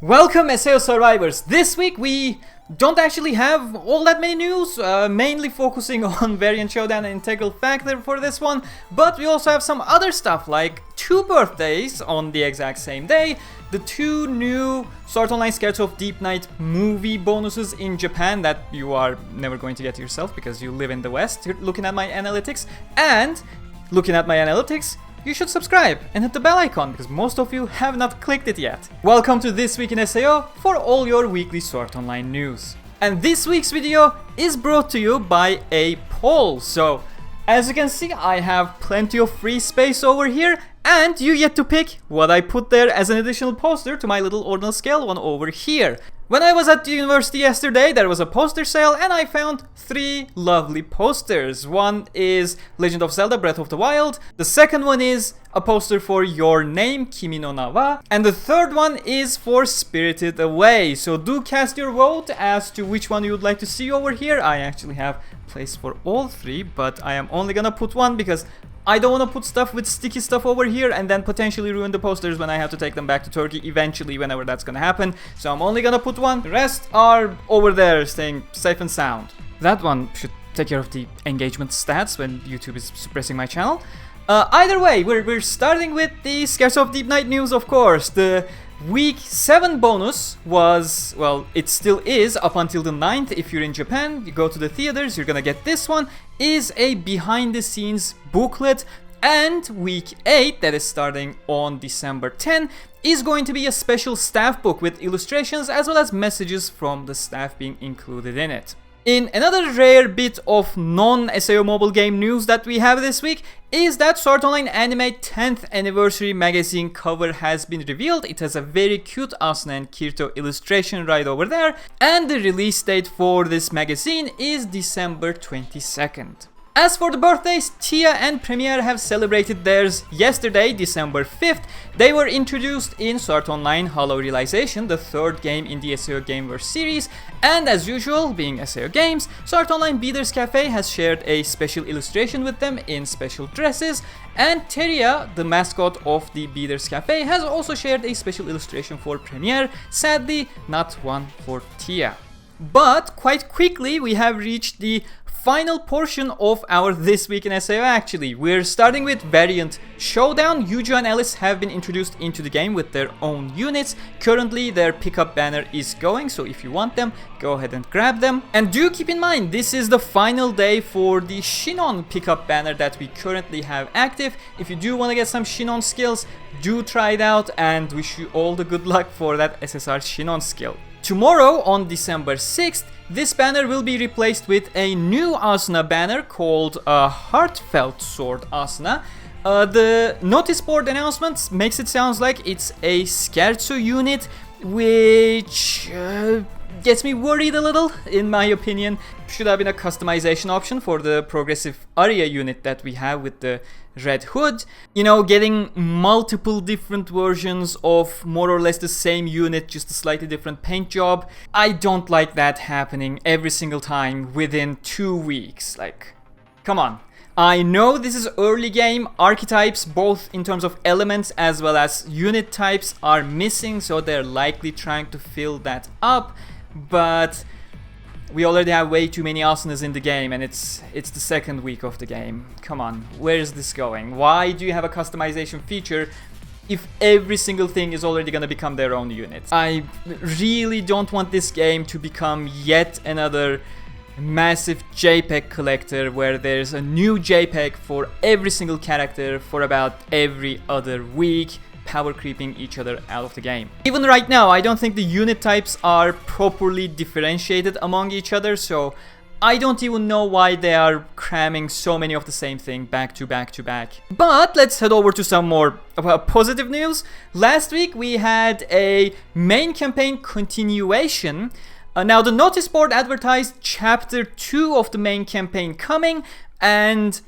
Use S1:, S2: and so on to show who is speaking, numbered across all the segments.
S1: Welcome SAO survivors. This week we don't actually have all that many news, mainly focusing on Variant Showdown and Integral Factor for this one, but we also have some other stuff like 2 birthdays on the exact same day, the 2 new Sword Online Scherzo of Deep Night movie bonuses in Japan that you are never going to get yourself because you live in the West. You're looking at my analytics, and looking at my analytics, you should subscribe and hit the bell icon because most of you have not clicked it yet. Welcome to This Week in SAO for all your weekly Sword Online news. And this week's video is brought to you by a poll. So, as you can see, I have plenty of free space over here, and you get to pick what I put there as an additional poster to my little ordinal scale one over here. When I was at the university yesterday, there was a poster sale and I found 3 lovely posters. One is Legend of Zelda Breath of the Wild, the second one is a poster for Your Name, Kimi no Na wa, and the third one is for Spirited Away. So do cast your vote as to which one you would like to see over here. I actually have place for all 3, but I am only gonna put one because I don't want to put stuff with sticky stuff over here and then potentially ruin the posters when I have to take them back to Turkey eventually, whenever that's gonna happen. So I'm only gonna put one. The rest are over there staying safe and sound. That one should take care of the engagement stats when YouTube is suppressing my channel. Either way, we're starting with the Scherzo of Deep Night news, of course. The Week 7 bonus was, well, it still is up until the 9th. If you're in Japan, you go to the theaters, you're gonna get this one, is a behind the scenes booklet. And Week 8, that is starting on December 10, is going to be a special staff book with illustrations as well as messages from the staff being included in it. In another rare bit of non-SAO mobile game news that we have this week is that Sword Online Anime 10th Anniversary magazine cover has been revealed. It has a very cute Asuna and Kirito illustration right over there, and the release date for this magazine is December 22nd. As for the birthdays, Tia and Premiere have celebrated theirs yesterday, December 5th. They were introduced in Sword Online Hollow Realization, the 3rd game in the SAO Gameverse series, and as usual, being SAO games, Sword Online Beaters Cafe has shared a special illustration with them in special dresses, and Teria, the mascot of the Beaters Cafe, has also shared a special illustration for Premiere, sadly not one for Tia. But quite quickly we have reached the final portion of our This Week in SAO actually. We're starting with Variant Showdown. Eugeo and Alice have been introduced into the game with their own units. Currently their pickup banner is going, so if you want them, go ahead and grab them. And do keep in mind, this is the final day for the Shinon pickup banner that we currently have active. If you do want to get some Shinon skills, do try it out, and wish you all the good luck for that SSR Shinon skill. Tomorrow, on December 6th, this banner will be replaced with a new Asuna banner called Heartfelt Sword Asuna. The notice board announcement makes it sound like it's a Scherzo unit, which gets me worried a little, in my opinion. Should have been a customization option for the progressive Arya unit that we have with the red hood. You know, getting multiple different versions of more or less the same unit, just a slightly different paint job. I don't like that happening every single time within 2 weeks. Like, come on. I know this is early game, archetypes both in terms of elements as well as unit types are missing, so they're likely trying to fill that up, but we already have way too many Asunas in the game, and it's the 2nd week of the game. Come on, where is this going? Why do you have a customization feature if every single thing is already gonna become their own unit? I really don't want this game to become yet another massive JPEG collector where there's a new JPEG for every single character for about every other week, power creeping each other out of the game. Even right now, I don't think the unit types are properly differentiated among each other, so I don't even know why they are cramming so many of the same thing back to back to back. But let's head over to some more positive news. Last week we had a main campaign continuation. Now the notice board advertised chapter 2 of the main campaign coming, and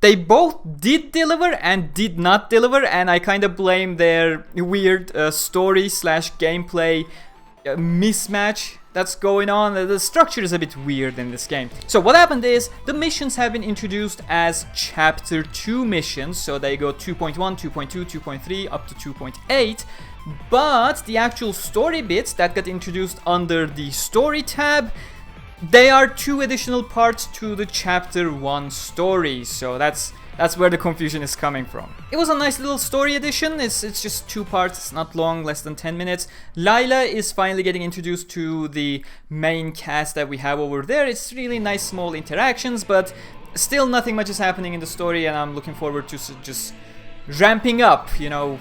S1: they both did deliver and did not deliver, and I kind of blame their weird story slash gameplay mismatch that's going on. The structure is a bit weird in this game. So what happened is the missions have been introduced as chapter 2 missions, so they go 2.1, 2.2, 2.3 up to 2.8. but the actual story bits that got introduced under the story tab, they are 2 additional parts to the chapter 1 story, so that's where the confusion is coming from. It was a nice little story addition. It's just 2 parts, it's not long, less than 10 minutes. Layla is finally getting introduced to the main cast that we have over there. It's really nice small interactions, but still nothing much is happening in the story, and I'm looking forward to just ramping up, you know,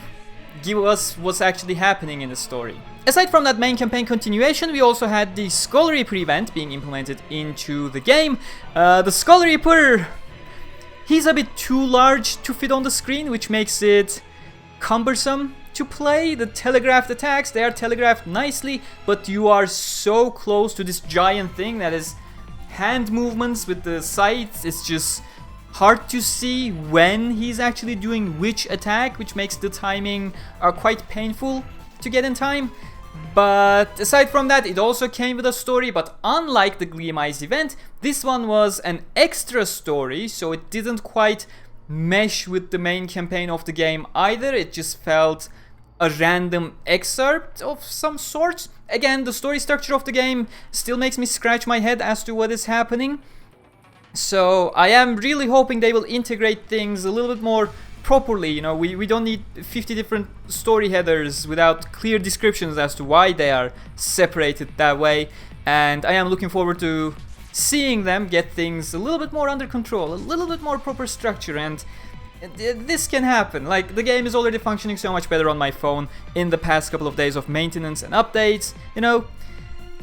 S1: give us what's actually happening in the story. Aside from that main campaign continuation, we also had the Skull Reaper event being implemented into the game. The Skull Reaper, he's a bit too large to fit on the screen, which makes it cumbersome to play. The telegraphed attacks, they are telegraphed nicely, but you are so close to this giant thing that is hand movements with the sights. It's just hard to see when he's actually doing which attack, which makes the timing quite painful to get in time. But aside from that, it also came with a story, but unlike the Gleam Eyes event, this one was an extra story, so it didn't quite mesh with the main campaign of the game either. It just felt a random excerpt of some sort. Again, the story structure of the game still makes me scratch my head as to what is happening. So I am really hoping they will integrate things a little bit more properly. You know, we don't need 50 different story headers without clear descriptions as to why they are separated that way. And I am looking forward to seeing them get things a little bit more under control, a little bit more proper structure, and this can happen. Like, the game is already functioning so much better on my phone in the past couple of days of maintenance and updates. You know,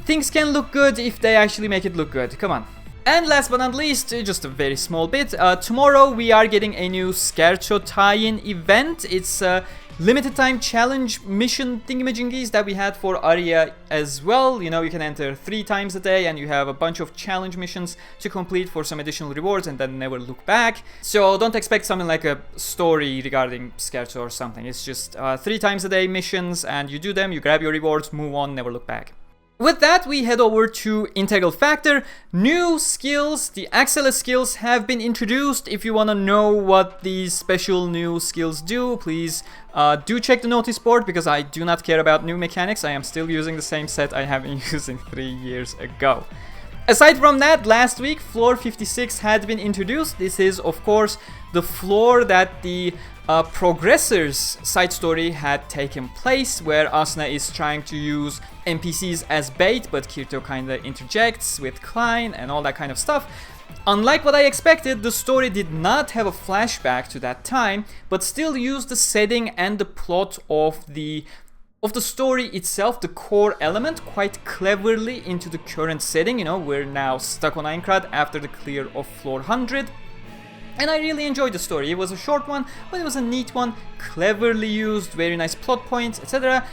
S1: things can look good if they actually make it look good. Come on. And last but not least, just a very small bit, tomorrow we are getting a new Scherzo tie-in event. It's a limited time challenge mission thingamajiggies that we had for Arya as well. You know, you can enter 3 times a day and you have a bunch of challenge missions to complete for some additional rewards and then never look back. So don't expect something like a story regarding Scherzo or something. It's just 3 times a day missions, and you do them, you grab your rewards, move on, never look back. With that, we head over to Integral Factor. New skills, the Accele skills have been introduced. If you want to know what these special new skills do, please do check the notice board, because I do not care about new mechanics. I am still using the same set I have been using 3 years ago. Aside from that, last week, floor 56 had been introduced. This is, of course, the floor that the Progressor's side story had taken place, where Asuna is trying to use NPCs as bait, but Kirito kinda interjects with Klein and all that kind of stuff. Unlike what I expected, the story did not have a flashback to that time, but still used the setting and the plot of the story itself, the core element, quite cleverly into the current setting. You know, we're now stuck on Aincrad after the clear of floor 100. And I really enjoyed the story. It was a short one, but it was a neat one, cleverly used, very nice plot points, etc.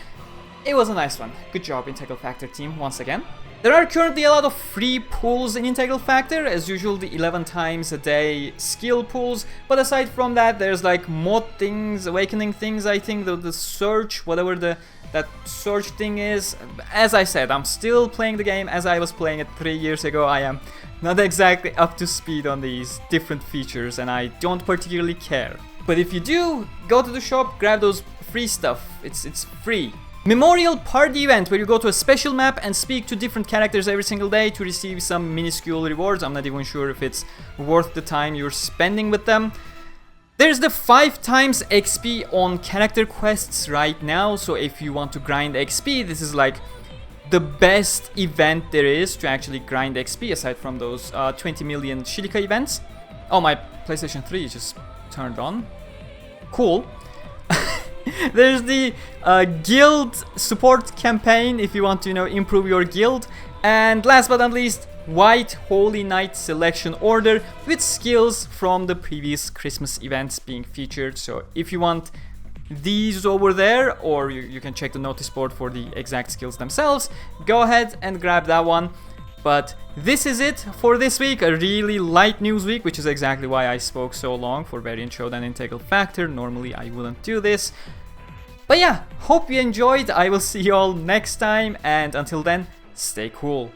S1: It was a nice one. Good job, Integral Factor team, once again. There are currently a lot of free pools in Integral Factor, as usual, the 11 times a day skill pools. But aside from that, there's like mod things, awakening things, I think, the search, whatever that search thing is. As I said, I'm still playing the game as I was playing it 3 years ago. I am not exactly up to speed on these different features, and I don't particularly care. But if you do, go to the shop, grab those free stuff. It's free. Memorial Party event, where you go to a special map and speak to different characters every single day to receive some minuscule rewards. I'm not even sure if it's worth the time you're spending with them. There's the 5 times XP on character quests right now, so if you want to grind XP, this is like the best event there is to actually grind XP, aside from those 20 million Shilika events. Oh, my PlayStation 3 just turned on. Cool. There's the guild support campaign if you want to, you know, improve your guild. And last but not least, White Holy Knight selection order with skills from the previous Christmas events being featured. So if you want these over there, or you can check the notice board for the exact skills themselves, go ahead and grab that one. But this is it for this week, a really light news week, which is exactly why I spoke so long for Variant Showdown Integral Factor. Normally I wouldn't do this. But yeah, hope you enjoyed. I will see you all next time, and until then, stay cool.